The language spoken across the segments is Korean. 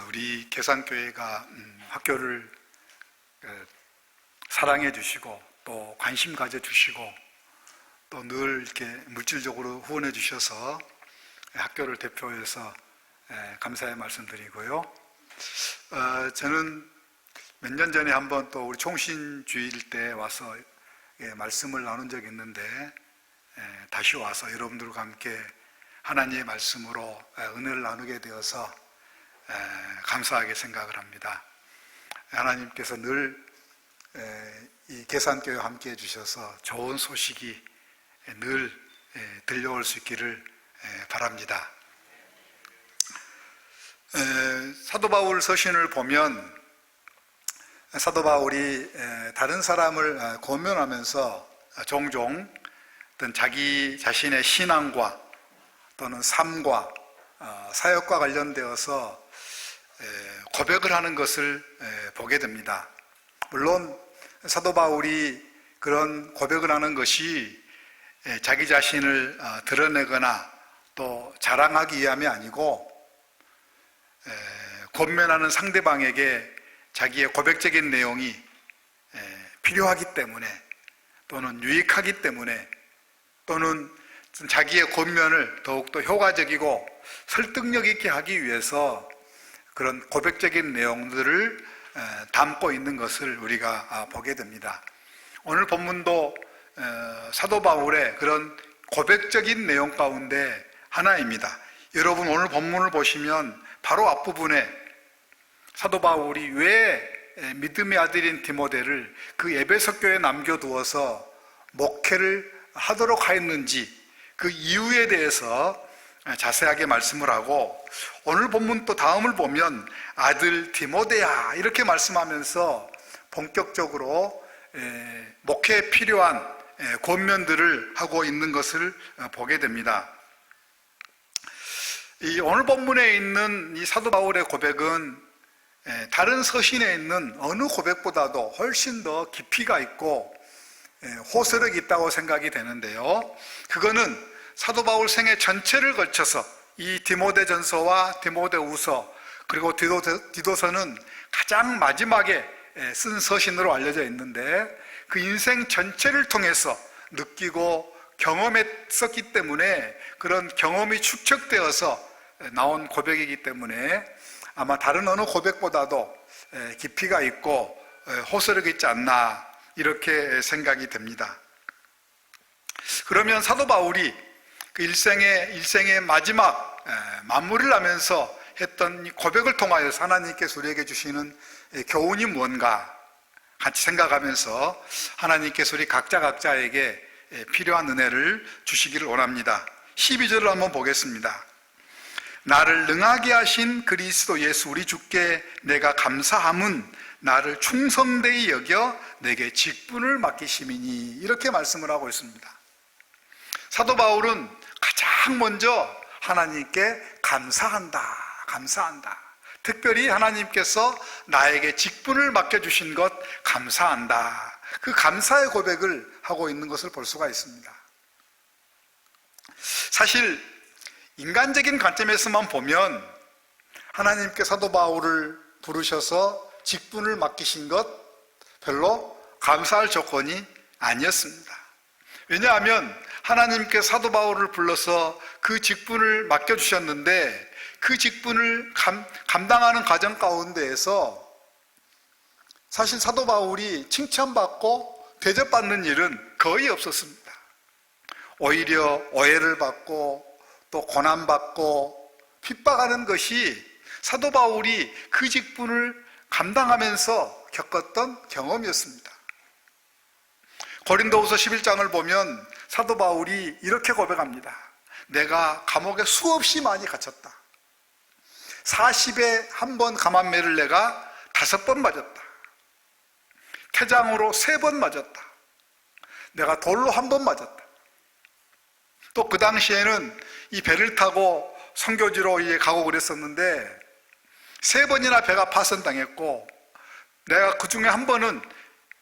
우리 계산교회가 학교를 사랑해 주시고 또 관심 가져 주시고 또 늘 이렇게 물질적으로 후원해 주셔서 학교를 대표해서 감사의 말씀드리고요. 저는 몇 년 전에 한번 또 우리 총신주일 때 와서 말씀을 나눈 적이 있는데 다시 와서 여러분들과 함께 하나님의 말씀으로 은혜를 나누게 되어서 감사하게 생각을 합니다. 하나님께서 늘 이 계산교회와 함께 해주셔서 좋은 소식이 늘 들려올 수 있기를 바랍니다. 사도 바울 서신을 보면 사도 바울이 다른 사람을 고면하면서 종종 어떤 자기 자신의 신앙과 또는 삶과 사역과 관련되어서 고백을 하는 것을 보게 됩니다. 물론 사도 바울이 그런 고백을 하는 것이 자기 자신을 드러내거나 또 자랑하기 위함이 아니고 권면하는 상대방에게 자기의 고백적인 내용이 필요하기 때문에 또는 유익하기 때문에 또는 자기의 권면을 더욱더 효과적이고 설득력 있게 하기 위해서 그런 고백적인 내용들을 담고 있는 것을 우리가 보게 됩니다. 오늘 본문도 사도 바울의 그런 고백적인 내용 가운데 하나입니다. 여러분 오늘 본문을 보시면 바로 앞부분에 사도 바울이 왜 믿음의 아들인 디모데를 그 에베소 교회에 남겨두어서 목회를 하도록 하였는지 그 이유에 대해서 자세하게 말씀을 하고, 오늘 본문 또 다음을 보면 아들 디모데야 이렇게 말씀하면서 본격적으로 목회에 필요한 권면들을 하고 있는 것을 보게 됩니다. 이 오늘 본문에 있는 이 사도 바울의 고백은 다른 서신에 있는 어느 고백보다도 훨씬 더 깊이가 있고 호소력이 있다고 생각이 되는데요. 그거는 사도 바울 생애 전체를 거쳐서 이 디모데전서와 디모데후서 그리고 디도서는 가장 마지막에 쓴 서신으로 알려져 있는데 그 인생 전체를 통해서 느끼고 경험했었기 때문에 그런 경험이 축적되어서 나온 고백이기 때문에 아마 다른 어느 고백보다도 깊이가 있고 호소력이 있지 않나 이렇게 생각이 됩니다. 그러면 사도 바울이 그 일생의 마지막 마무리를 하면서 했던 이 고백을 통하여서 하나님께서 우리에게 주시는 교훈이 무언가 같이 생각하면서 하나님께서 우리 각자에게 필요한 은혜를 주시기를 원합니다. 12절을 한번 보겠습니다. 나를 능하게 하신 그리스도 예수 우리 주께 내가 감사함은 나를 충성되이 여겨 내게 직분을 맡기심이니 이렇게 말씀을 하고 있습니다. 사도 바울은 가장 먼저 하나님께 감사한다. 특별히 하나님께서 나에게 직분을 맡겨주신 것 감사한다. 그 감사의 고백을 하고 있는 것을 볼 수가 있습니다. 사실 인간적인 관점에서만 보면 하나님께 사도 바울을 부르셔서 직분을 맡기신 것 별로 감사할 조건이 아니었습니다. 왜냐하면 하나님께 사도 바울을 불러서 그 직분을 맡겨주셨는데 그 직분을 감당하는 과정 가운데에서 사실 사도 바울이 칭찬받고 대접받는 일은 거의 없었습니다. 오히려 오해를 받고 또 고난받고 핍박하는 것이 사도 바울이 그 직분을 감당하면서 겪었던 경험이었습니다. 고린도후서 11장을 보면 사도 바울이 이렇게 고백합니다. 내가 감옥에 수없이 많이 갇혔다. 40에 한 번 감한매를 내가 5번 맞았다. 태장으로 3번 맞았다. 내가 돌로 1번 맞았다. 또 그 당시에는 이 배를 타고 선교지로 가고 그랬었는데 3번이나 배가 파손당했고 내가 그 중에 한 번은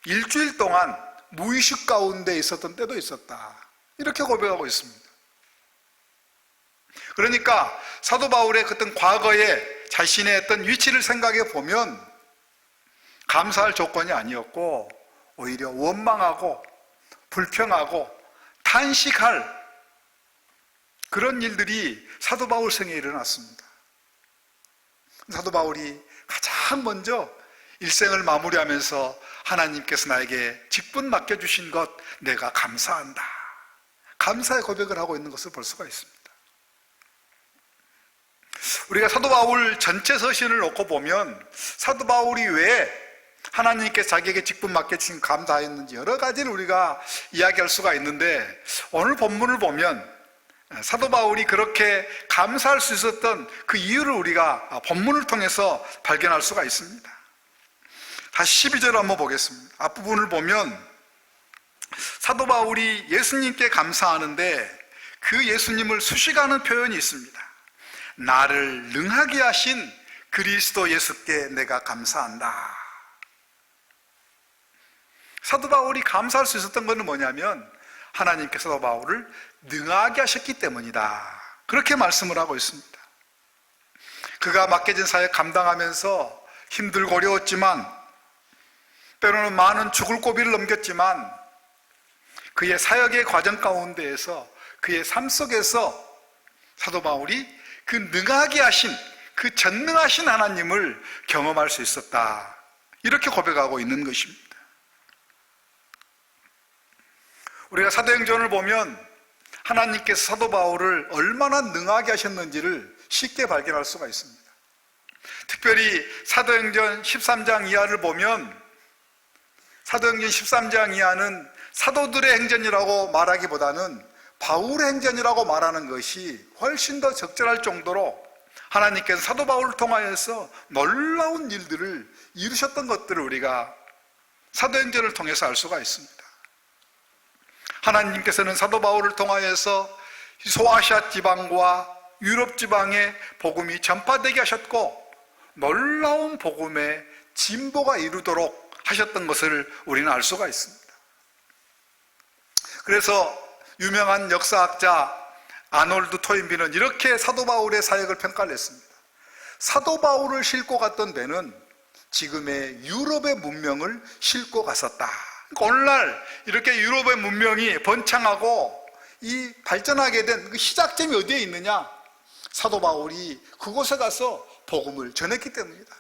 일주일 동안 무의식 가운데 있었던 때도 있었다. 이렇게 고백하고 있습니다. 그러니까 사도 바울의 그떤 과거에 자신의 어떤 위치를 생각해 보면 감사할 조건이 아니었고 오히려 원망하고 불평하고 탄식할 그런 일들이 사도 바울 생에 일어났습니다. 사도 바울이 가장 먼저 일생을 마무리하면서 하나님께서 나에게 직분 맡겨주신 것 내가 감사한다, 감사의 고백을 하고 있는 것을 볼 수가 있습니다. 우리가 사도 바울 전체 서신을 놓고 보면 사도 바울이 왜 하나님께서 자기에게 직분 맡겨주신 감사했는지 여러 가지를 우리가 이야기할 수가 있는데, 오늘 본문을 보면 사도 바울이 그렇게 감사할 수 있었던 그 이유를 우리가 본문을 통해서 발견할 수가 있습니다. 다시 12절을 한번 보겠습니다. 앞부분을 보면 사도 바울이 예수님께 감사하는데 그 예수님을 수식하는 표현이 있습니다. 나를 능하게 하신 그리스도 예수께 내가 감사한다. 사도 바울이 감사할 수 있었던 것은 뭐냐면 하나님께서 사도 바울을 능하게 하셨기 때문이다, 그렇게 말씀을 하고 있습니다. 그가 맡겨진 사역 감당하면서 힘들고 어려웠지만, 때로는 많은 죽을 고비를 넘겼지만, 그의 사역의 과정 가운데에서 그의 삶 속에서 사도 바울이 그 능하게 하신, 그 전능하신 하나님을 경험할 수 있었다, 이렇게 고백하고 있는 것입니다. 우리가 사도행전을 보면 하나님께서 사도 바울을 얼마나 능하게 하셨는지를 쉽게 발견할 수가 있습니다. 특별히 사도행전 13장 이하를 보면, 사도행전 13장 이하는 사도들의 행전이라고 말하기보다는 바울의 행전이라고 말하는 것이 훨씬 더 적절할 정도로 하나님께서 사도 바울을 통하여서 놀라운 일들을 이루셨던 것들을 우리가 사도행전을 통해서 알 수가 있습니다. 하나님께서는 사도 바울을 통하여서 소아시아 지방과 유럽 지방에 복음이 전파되게 하셨고, 놀라운 복음의 진보가 이루도록 하셨던 것을 우리는 알 수가 있습니다. 그래서 유명한 역사학자 아놀드 토인비는 이렇게 사도 바울의 사역을 평가를 했습니다. 사도 바울을 싣고 갔던 데는 지금의 유럽의 문명을 싣고 갔었다. 그러니까 오늘날 이렇게 유럽의 문명이 번창하고 이 발전하게 된 그 시작점이 어디에 있느냐? 사도 바울이 그곳에 가서 복음을 전했기 때문이다.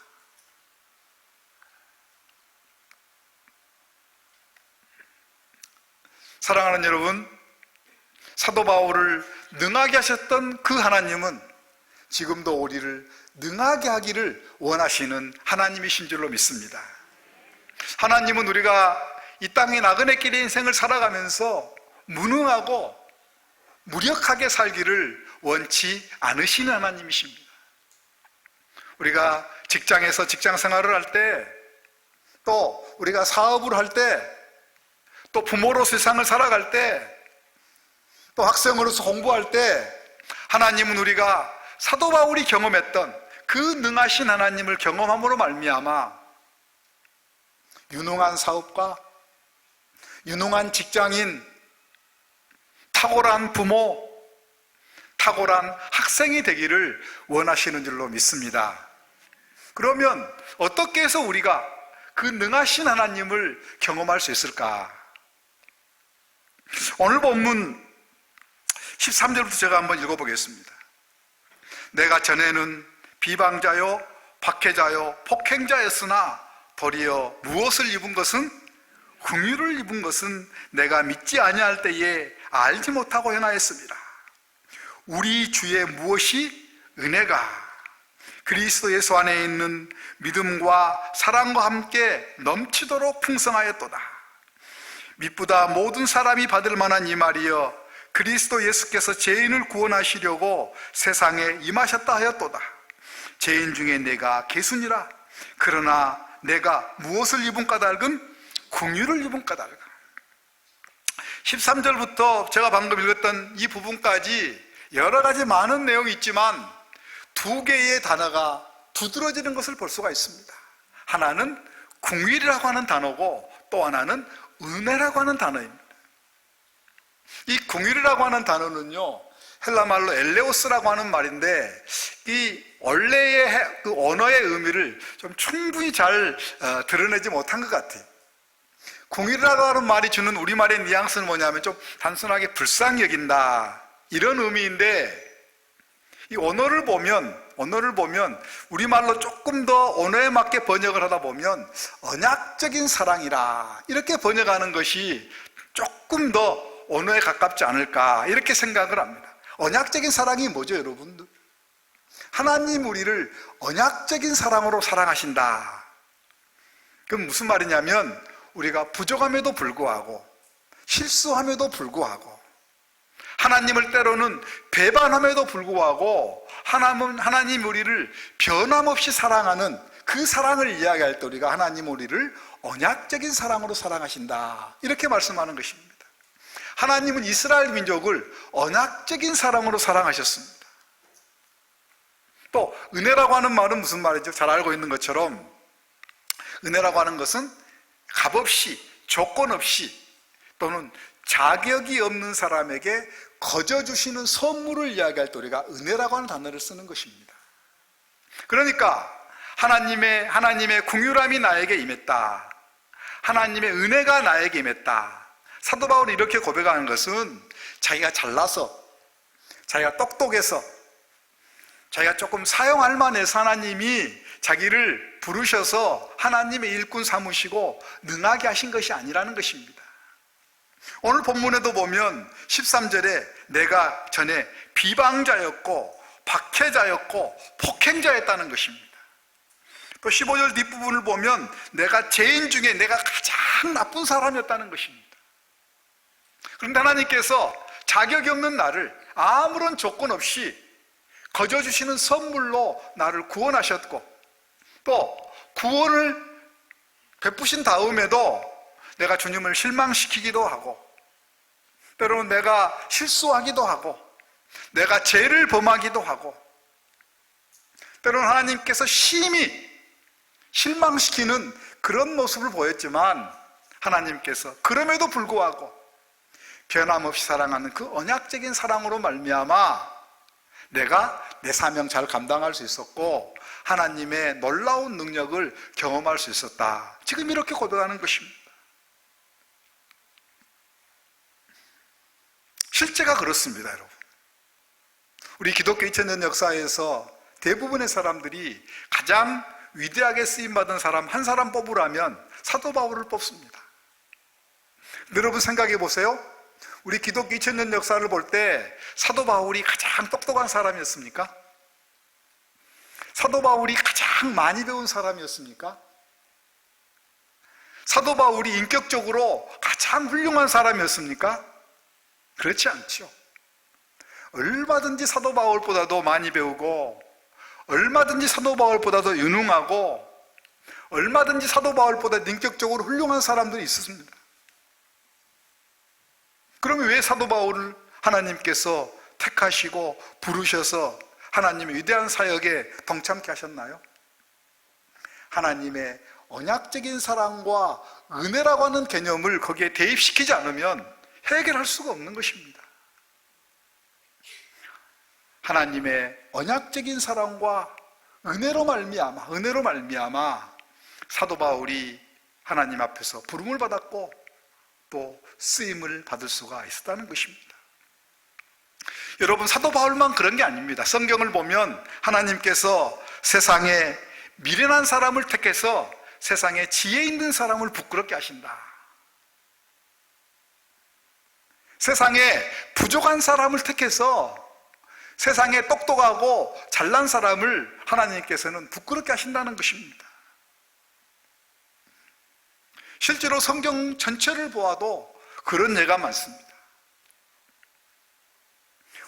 사랑하는 여러분, 사도 바울을 능하게 하셨던 그 하나님은 지금도 우리를 능하게 하기를 원하시는 하나님이신 줄로 믿습니다. 하나님은 우리가 이 땅의 나그네 길의 인생을 살아가면서 무능하고 무력하게 살기를 원치 않으시는 하나님이십니다. 우리가 직장에서 직장 생활을 할 때, 또 우리가 사업을 할 때, 또 부모로 세상을 살아갈 때, 또 학생으로서 공부할 때, 하나님은 우리가 사도 바울이 경험했던 그 능하신 하나님을 경험함으로 말미암아 유능한 사업가, 유능한 직장인, 탁월한 부모, 탁월한 학생이 되기를 원하시는 줄로 믿습니다. 그러면 어떻게 해서 우리가 그 능하신 하나님을 경험할 수 있을까? 오늘 본문 13절부터 제가 한번 읽어보겠습니다. 내가 전에는 비방자요, 박해자요, 폭행자였으나 도리어 무엇을 입은 것은, 긍휼을 입은 것은 내가 믿지 아니할 때에 알지 못하고 행하였습니다. 우리 주의 무엇이 은혜가 그리스도 예수 안에 있는 믿음과 사랑과 함께 넘치도록 풍성하였도다. 미쁘다 모든 사람이 받을 만한 이 말이여, 그리스도 예수께서 죄인을 구원하시려고 세상에 임하셨다 하였도다. 죄인 중에 내가 개순이라. 그러나 내가 무엇을 입은 까닭은 긍휼을 입은 까닭. 13절부터 제가 방금 읽었던 이 부분까지 여러 가지 많은 내용이 있지만 두 개의 단어가 두드러지는 것을 볼 수가 있습니다. 하나는 긍휼이라고 하는 단어고 또 하나는 은혜라고 하는 단어입니다. 이 긍휼이라고 하는 단어는요, 헬라 말로 엘레오스라고 하는 말인데, 이 원래의 그 언어의 의미를 좀 충분히 잘 드러내지 못한 것 같아요. 궁이라고 하는 말이 주는 우리말의 뉘앙스는 뭐냐면 좀 단순하게 불쌍히 여긴다, 이런 의미인데, 이 언어를 보면 우리말로 조금 더 언어에 맞게 번역을 하다 보면 언약적인 사랑이라 이렇게 번역하는 것이 조금 더 언어에 가깝지 않을까, 이렇게 생각을 합니다. 언약적인 사랑이 뭐죠, 여러분들? 하나님 우리를 언약적인 사랑으로 사랑하신다. 그럼 무슨 말이냐면, 우리가 부족함에도 불구하고, 실수함에도 불구하고, 하나님을 때로는 배반함에도 불구하고 하나님 우리를 변함없이 사랑하는 그 사랑을 이야기할 때 우리가 하나님 우리를 언약적인 사랑으로 사랑하신다, 이렇게 말씀하는 것입니다. 하나님은 이스라엘 민족을 언약적인 사랑으로 사랑하셨습니다. 또 은혜라고 하는 말은 무슨 말이죠? 잘 알고 있는 것처럼 은혜라고 하는 것은 값없이, 조건 없이, 또는 자격이 없는 사람에게 거저 주시는 선물을 이야기할 때 우리가 은혜라고 하는 단어를 쓰는 것입니다. 그러니까 하나님의 긍휼함이 나에게 임했다, 하나님의 은혜가 나에게 임했다. 사도 바울이 이렇게 고백하는 것은 자기가 잘나서, 자기가 똑똑해서, 자기가 조금 사용할 만해서 하나님이 자기를 부르셔서 하나님의 일꾼 삼으시고 능하게 하신 것이 아니라는 것입니다. 오늘 본문에도 보면 13절에 내가 전에 비방자였고 박해자였고 폭행자였다는 것입니다. 또 15절 뒷부분을 보면 내가 죄인 중에 내가 가장 나쁜 사람이었다는 것입니다. 그런데 하나님께서 자격이 없는 나를 아무런 조건 없이 거저 주시는 선물로 나를 구원하셨고, 또 구원을 베푸신 다음에도 내가 주님을 실망시키기도 하고, 때로는 내가 실수하기도 하고, 내가 죄를 범하기도 하고, 때로는 하나님께서 심히 실망시키는 그런 모습을 보였지만, 하나님께서 그럼에도 불구하고 변함없이 사랑하는 그 언약적인 사랑으로 말미암아 내가 내 사명 잘 감당할 수 있었고 하나님의 놀라운 능력을 경험할 수 있었다, 지금 이렇게 고백하는 것입니다. 실제가 그렇습니다, 여러분. 우리 기독교 2000년 역사에서 대부분의 사람들이 가장 위대하게 쓰임받은 사람 한 사람 뽑으라면 사도 바울을 뽑습니다. 여러분 생각해 보세요. 우리 기독교 2000년 역사를 볼 때 사도 바울이 가장 똑똑한 사람이었습니까? 사도 바울이 가장 많이 배운 사람이었습니까? 사도 바울이 인격적으로 가장 훌륭한 사람이었습니까? 그렇지 않죠. 얼마든지 사도 바울보다도 많이 배우고, 얼마든지 사도 바울보다도 유능하고, 얼마든지 사도 바울보다 인격적으로 훌륭한 사람들이 있었습니다. 그러면 왜 사도 바울을 하나님께서 택하시고 부르셔서 하나님의 위대한 사역에 동참케 하셨나요? 하나님의 언약적인 사랑과 은혜라고 하는 개념을 거기에 대입시키지 않으면 해결할 수가 없는 것입니다. 하나님의 언약적인 사랑과 은혜로 말미암아 사도 바울이 하나님 앞에서 부름을 받았고 또 쓰임을 받을 수가 있었다는 것입니다. 여러분, 사도 바울만 그런 게 아닙니다. 성경을 보면 하나님께서 세상에 미련한 사람을 택해서 세상에 지혜 있는 사람을 부끄럽게 하신다. 세상에 부족한 사람을 택해서 세상에 똑똑하고 잘난 사람을 하나님께서는 부끄럽게 하신다는 것입니다. 실제로 성경 전체를 보아도 그런 예가 많습니다.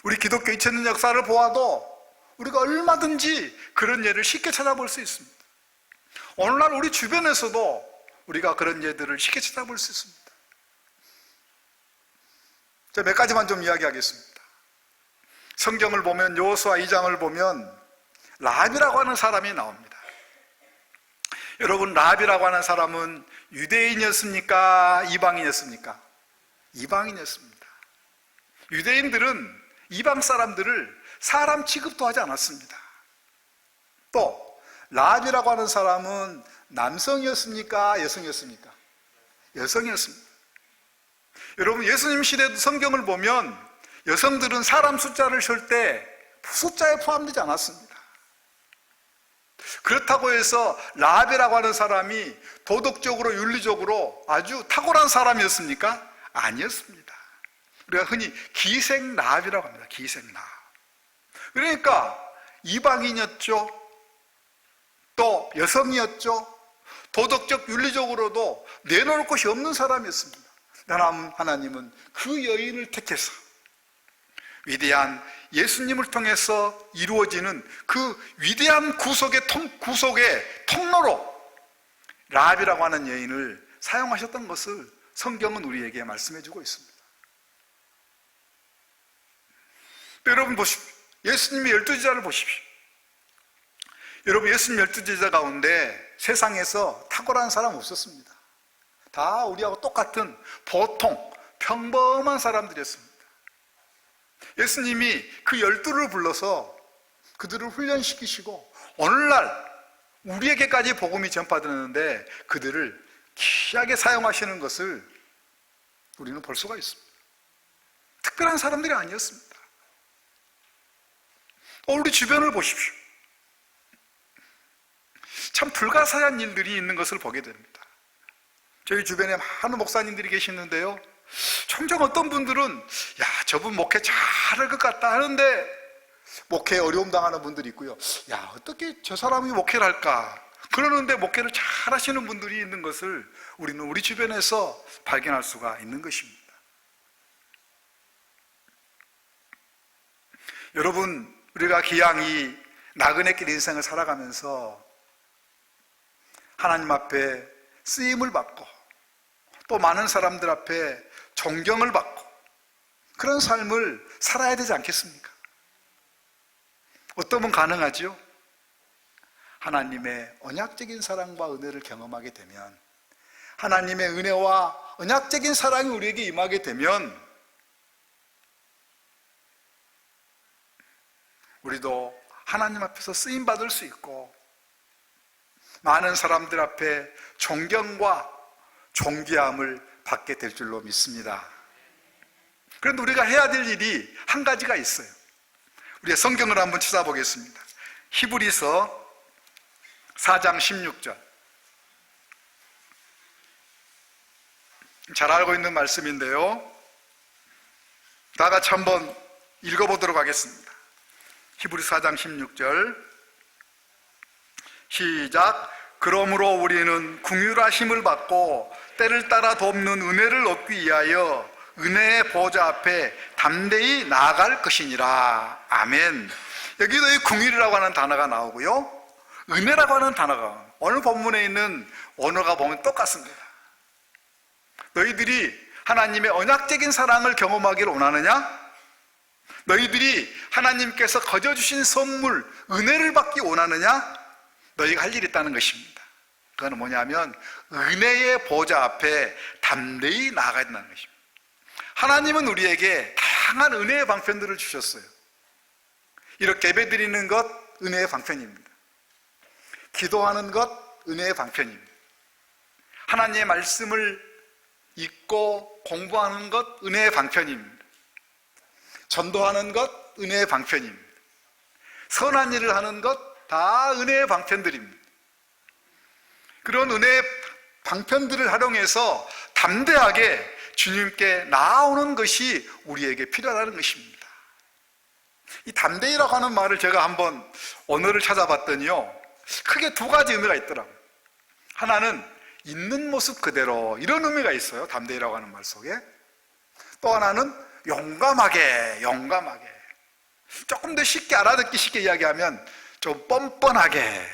우리 기독교 2000년 역사를 보아도 우리가 얼마든지 그런 예를 쉽게 찾아볼 수 있습니다. 오늘날 우리 주변에서도 우리가 그런 예들을 쉽게 찾아볼 수 있습니다. 제가 몇 가지만 좀 이야기하겠습니다. 성경을 보면 여호수아 2장을 보면 라합이라고 하는 사람이 나옵니다. 여러분, 라합이라고 하는 사람은 유대인이었습니까? 이방인이었습니까? 이방인이었습니다. 유대인들은 이방 사람들을 사람 취급도 하지 않았습니다. 또 라합이라고 하는 사람은 남성이었습니까? 여성이었습니까? 여성이었습니다. 여러분, 예수님 시대 성경을 보면 여성들은 사람 숫자를 셀 때 숫자에 포함되지 않았습니다. 그렇다고 해서 라합이라고 하는 사람이 도덕적으로 윤리적으로 아주 탁월한 사람이었습니까? 아니었습니다. 우리가 흔히 기생 라합이라고 합니다. 기생 라합. 그러니까 이방인이었죠. 또 여성이었죠. 도덕적 윤리적으로도 내놓을 것이 없는 사람이었습니다. 하나님은 그 여인을 택해서 위대한 예수님을 통해서 이루어지는 그 위대한 구속의 통로로 라합이라고 하는 여인을 사용하셨던 것을 성경은 우리에게 말씀해 주고 있습니다. 여러분 보십시오. 예수님의 12제자를 보십시오. 여러분, 예수님 12제자 가운데 세상에서 탁월한 사람 없었습니다. 다 우리하고 똑같은 보통 평범한 사람들이었습니다. 예수님이 그 12를 불러서 그들을 훈련시키시고 오늘날 우리에게까지 복음이 전파되는데 그들을 귀하게 사용하시는 것을 우리는 볼 수가 있습니다. 특별한 사람들이 아니었습니다. 우리 주변을 보십시오. 참 불가사의한 일들이 있는 것을 보게 됩니다. 저희 주변에 많은 목사님들이 계시는데요, 종종 어떤 분들은 야, 저분 목회 잘할 것 같다 하는데 목회에 어려움 당하는 분들이 있고요, 야, 어떻게 저 사람이 목회를 할까 그러는데 목회를 잘 하시는 분들이 있는 것을 우리는 우리 주변에서 발견할 수가 있는 것입니다. 여러분, 우리가 기양 이 나그네길 인생을 살아가면서 하나님 앞에 쓰임을 받고 또 많은 사람들 앞에 존경을 받고 그런 삶을 살아야 되지 않겠습니까? 어떠면 가능하죠? 하나님의 언약적인 사랑과 은혜를 경험하게 되면, 하나님의 은혜와 언약적인 사랑이 우리에게 임하게 되면 우리도 하나님 앞에서 쓰임받을 수 있고 많은 사람들 앞에 존경과 존귀함을 받게 될 줄로 믿습니다. 그런데 우리가 해야 될 일이 한 가지가 있어요. 우리가 성경을 한번 찾아보겠습니다. 히브리서 4장 16절. 잘 알고 있는 말씀인데요, 다 같이 한번 읽어보도록 하겠습니다. 히브리서 4장 16절 시작. 그러므로 우리는 긍휼하심을 받고 때를 따라 돕는 은혜를 얻기 위하여 은혜의 보좌 앞에 담대히 나아갈 것이니라. 아멘. 여기도 이 긍휼이라고 하는 단어가 나오고요, 은혜라고 하는 단어가 오늘 본문에 있는 언어가 보면 똑같습니다. 너희들이 하나님의 언약적인 사랑을 경험하기를 원하느냐? 너희들이 하나님께서 거저주신 선물 은혜를 받기 원하느냐? 너희가 할 일이 있다는 것입니다. 그건 뭐냐면 은혜의 보좌 앞에 담대히 나아가야 된다는 것입니다. 하나님은 우리에게 다양한 은혜의 방편들을 주셨어요. 이렇게 예배드리는 것 은혜의 방편입니다. 기도하는 것 은혜의 방편입니다. 하나님의 말씀을 읽고 공부하는 것 은혜의 방편입니다. 전도하는 것 은혜의 방편입니다. 선한 일을 하는 것 다 은혜의 방편들입니다. 그런 은혜의 방편들을 활용해서 담대하게 주님께 나아오는 것이 우리에게 필요하다는 것입니다. 이 담대히라고 하는 말을 제가 한번 언어를 찾아봤더니요, 크게 두 가지 의미가 있더라고요. 하나는 있는 모습 그대로, 이런 의미가 있어요, 담대히라고 하는 말 속에. 또 하나는 용감하게. 조금 더 쉽게 알아듣기 쉽게 이야기하면 좀 뻔뻔하게.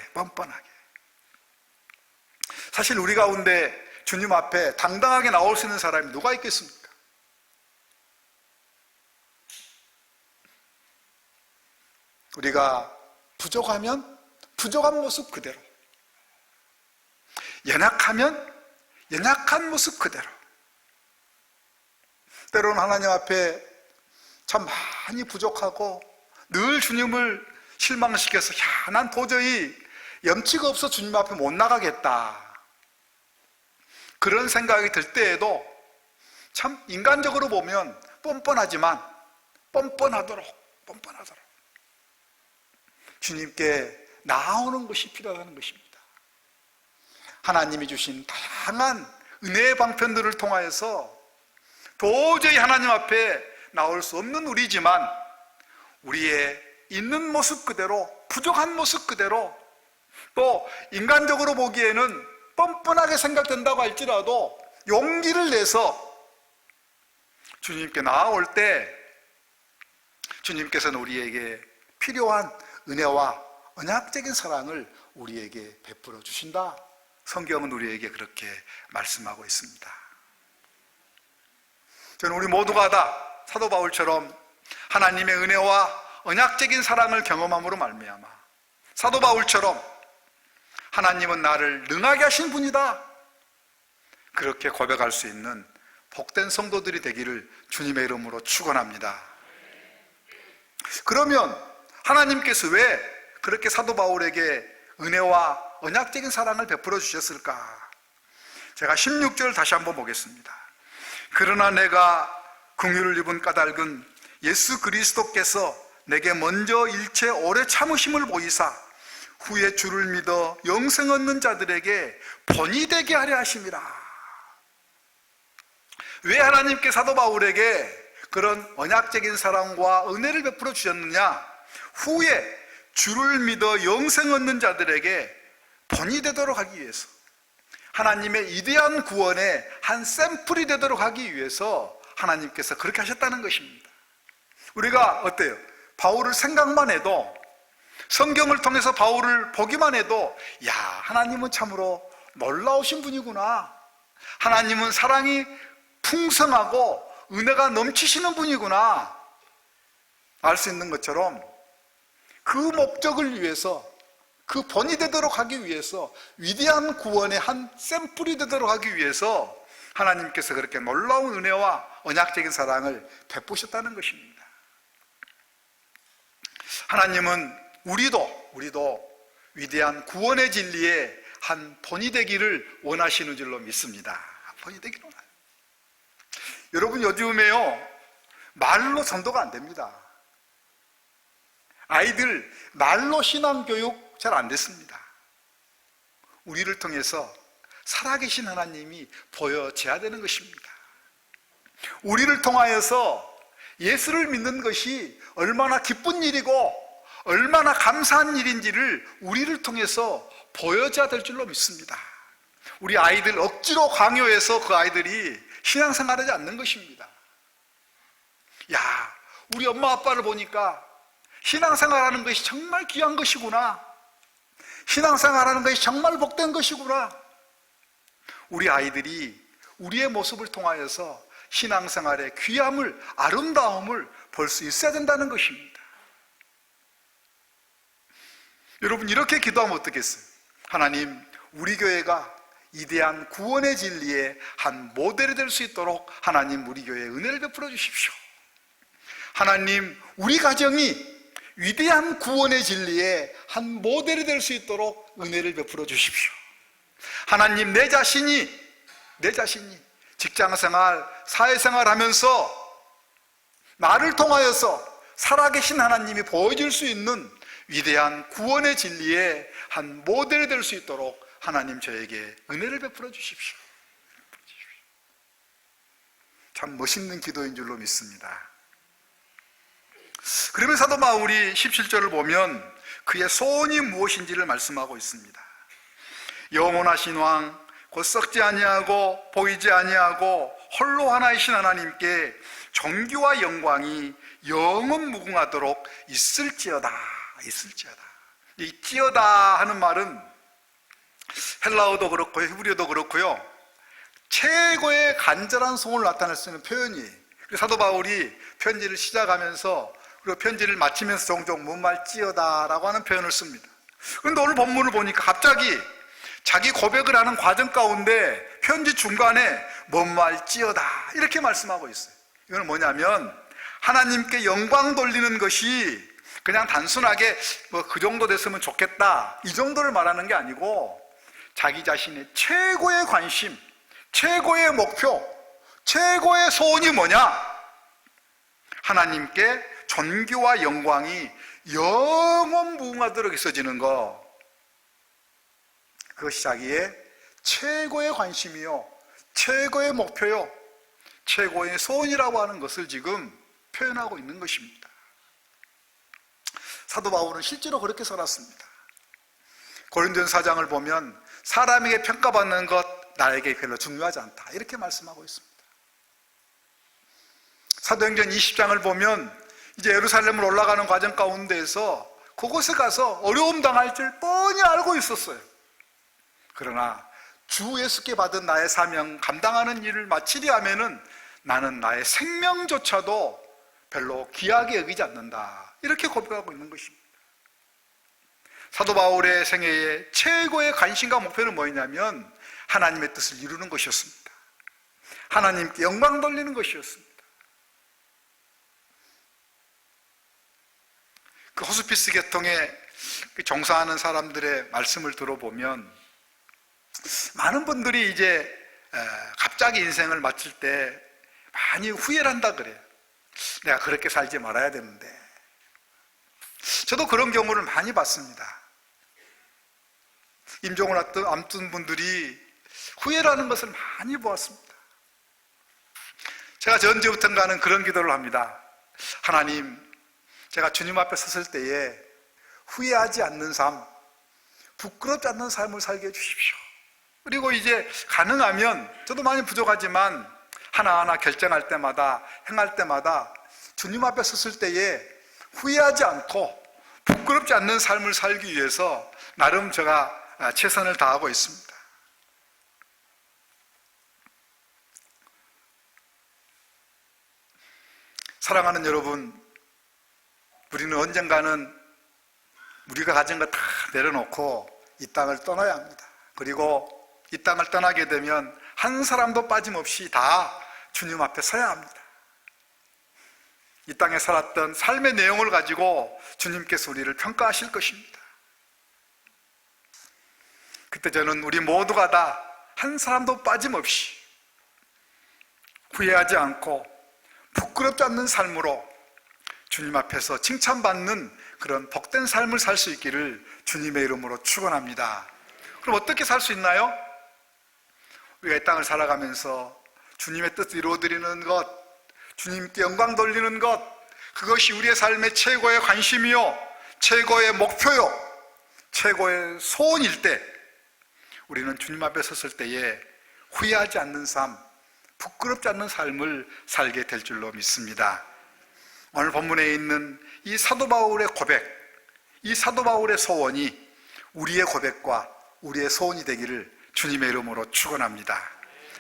사실 우리 가운데 주님 앞에 당당하게 나올 수 있는 사람이 누가 있겠습니까? 우리가 부족하면 부족한 모습 그대로, 연약하면 연약한 모습 그대로, 때로는 하나님 앞에 참 많이 부족하고 늘 주님을 실망시켜서 난 도저히 염치가 없어 주님 앞에 못 나가겠다, 그런 생각이 들 때에도 참 인간적으로 보면 뻔뻔하지만 뻔뻔하도록 주님께 나오는 것이 필요하다는 것입니다. 하나님이 주신 다양한 은혜의 방편들을 통하여서 도저히 하나님 앞에 나올 수 없는 우리지만 우리의 있는 모습 그대로, 부족한 모습 그대로, 또 인간적으로 보기에는 뻔뻔하게 생각된다고 할지라도 용기를 내서 주님께 나아올 때 주님께서는 우리에게 필요한 은혜와 언약적인 사랑을 우리에게 베풀어 주신다. 성경은 우리에게 그렇게 말씀하고 있습니다. 저는 우리 모두가 다 사도 바울처럼 하나님의 은혜와 언약적인 사랑을 경험함으로 말미암아 사도 바울처럼 하나님은 나를 능하게 하신 분이다, 그렇게 고백할 수 있는 복된 성도들이 되기를 주님의 이름으로 축원합니다. 그러면 하나님께서 왜 그렇게 사도 바울에게 은혜와 언약적인 사랑을 베풀어 주셨을까? 제가 16절 다시 한번 보겠습니다. 그러나 내가 긍휼을 입은 까닭은 예수 그리스도께서 내게 먼저 일체 오래 참으심을 보이사 후에 주를 믿어 영생 얻는 자들에게 본이 되게 하려 하심이라. 왜 하나님께 사도 바울에게 그런 언약적인 사랑과 은혜를 베풀어 주셨느냐? 후에 주를 믿어 영생 얻는 자들에게 본이 되도록 하기 위해서, 하나님의 위대한 구원의 한 샘플이 되도록 하기 위해서 하나님께서 그렇게 하셨다는 것입니다. 우리가 어때요? 바울을 생각만 해도, 성경을 통해서 바울을 보기만 해도 하나님은 참으로 놀라우신 분이구나, 하나님은 사랑이 풍성하고 은혜가 넘치시는 분이구나 알 수 있는 것처럼, 그 목적을 위해서, 그 본이 되도록 하기 위해서, 위대한 구원의 한 샘플이 되도록 하기 위해서 하나님께서 그렇게 놀라운 은혜와 언약적인 사랑을 베푸셨다는 것입니다. 하나님은 우리도 위대한 구원의 진리의 한 본이 되기를 원하시는 줄로 믿습니다. 본이 되기를 원해요. 여러분, 요즘에요 말로 전도가 안 됩니다. 아이들 말로 신앙교육 잘 안 됐습니다. 우리를 통해서 살아계신 하나님이 보여져야 되는 것입니다. 우리를 통하여서 예수를 믿는 것이 얼마나 기쁜 일이고 얼마나 감사한 일인지를 우리를 통해서 보여줘야 될 줄로 믿습니다. 우리 아이들 억지로 강요해서 그 아이들이 신앙생활하지 않는 것입니다. 우리 엄마 아빠를 보니까 신앙생활하는 것이 정말 귀한 것이구나, 신앙생활하는 것이 정말 복된 것이구나. 우리 아이들이 우리의 모습을 통하여서 신앙생활의 귀함을, 아름다움을 볼 수 있어야 된다는 것입니다. 여러분, 이렇게 기도하면 어떻겠어요? 하나님, 우리 교회가 위대한 구원의 진리의 한 모델이 될 수 있도록 하나님 우리 교회에 은혜를 베풀어 주십시오. 하나님, 우리 가정이 위대한 구원의 진리의 한 모델이 될 수 있도록 은혜를 베풀어 주십시오. 하나님, 내 자신이 직장생활, 사회생활 하면서 나를 통하여서 살아계신 하나님이 보여줄 수 있는 위대한 구원의 진리의 한 모델이 될 수 있도록 하나님 저에게 은혜를 베풀어 주십시오. 참 멋있는 기도인 줄로 믿습니다. 그러면 사도 바울이 17절을 보면 그의 소원이 무엇인지를 말씀하고 있습니다. 영원하신 왕, 곧 썩지 아니하고 보이지 아니하고 홀로 하나이신 하나님께 존귀와 영광이 영원 무궁하도록 있을지어다. 이 찌어다 하는 말은 헬라어도 그렇고 히브리어도 그렇고요, 최고의 간절한 소원을 나타낼 수 있는 표현이에요. 사도 바울이 편지를 시작하면서, 그리고 편지를 마치면서 종종 뭔말찌어다라고 하는 표현을 씁니다. 그런데 오늘 본문을 보니까 갑자기 자기 고백을 하는 과정 가운데 편지 중간에 뭔말찌어다 이렇게 말씀하고 있어요. 이건 뭐냐면 하나님께 영광 돌리는 것이 그냥 단순하게 그 정도 됐으면 좋겠다, 이 정도를 말하는 게 아니고 자기 자신의 최고의 관심, 최고의 목표, 최고의 소원이 뭐냐? 하나님께 존귀와 영광이 영원 무궁하도록 있어지는 것, 그것이 자기의 최고의 관심이요, 최고의 목표요, 최고의 소원이라고 하는 것을 지금 표현하고 있는 것입니다. 사도 바울은 실제로 그렇게 살았습니다. 고린도전서 4장을 보면 사람에게 평가받는 것 나에게 별로 중요하지 않다, 이렇게 말씀하고 있습니다. 사도행전 20장을 보면 이제 예루살렘을 올라가는 과정 가운데에서 그곳에 가서 어려움 당할 줄 뻔히 알고 있었어요. 그러나 주 예수께 받은 나의 사명, 감당하는 일을 마치리 하면은 나는 나의 생명조차도 별로 귀하게 여기지 않는다, 이렇게 고백하고 있는 것입니다. 사도 바울의 생애의 최고의 관심과 목표는 뭐였냐면 하나님의 뜻을 이루는 것이었습니다. 하나님께 영광 돌리는 것이었습니다. 그 호스피스 계통에 종사하는 사람들의 말씀을 들어보면 많은 분들이 이제 갑자기 인생을 마칠 때 많이 후회를 한다 그래요. 내가 그렇게 살지 말아야 되는데. 저도 그런 경우를 많이 봤습니다. 임종을 앞둔 분들이 후회를 하는 것을 많이 보았습니다. 제가 언제부턴가는 그런 기도를 합니다. 하나님, 제가 주님 앞에 섰을 때에 후회하지 않는 삶, 부끄럽지 않는 삶을 살게 해주십시오. 그리고 이제 가능하면, 저도 많이 부족하지만 하나하나 결정할 때마다, 행할 때마다 주님 앞에 섰을 때에 후회하지 않고 부끄럽지 않는 삶을 살기 위해서 나름 제가 최선을 다하고 있습니다. 사랑하는 여러분, 우리는 언젠가는 우리가 가진 것 다 내려놓고 이 땅을 떠나야 합니다. 그리고 이 땅을 떠나게 되면 한 사람도 빠짐없이 다 주님 앞에 서야 합니다. 이 땅에 살았던 삶의 내용을 가지고 주님께서 우리를 평가하실 것입니다. 그때 저는 우리 모두가 다 한 사람도 빠짐없이 후회하지 않고 부끄럽지 않는 삶으로 주님 앞에서 칭찬받는 그런 복된 삶을 살 수 있기를 주님의 이름으로 축원합니다. 그럼 어떻게 살 수 있나요? 우리가 이 땅을 살아가면서 주님의 뜻을 이루어드리는 것, 주님께 영광 돌리는 것, 그것이 우리의 삶의 최고의 관심이요, 최고의 목표요, 최고의 소원일 때 우리는 주님 앞에 섰을 때에 후회하지 않는 삶, 부끄럽지 않는 삶을 살게 될 줄로 믿습니다. 오늘 본문에 있는 이 사도 바울의 고백, 이 사도 바울의 소원이 우리의 고백과 우리의 소원이 되기를 주님의 이름으로 축원합니다.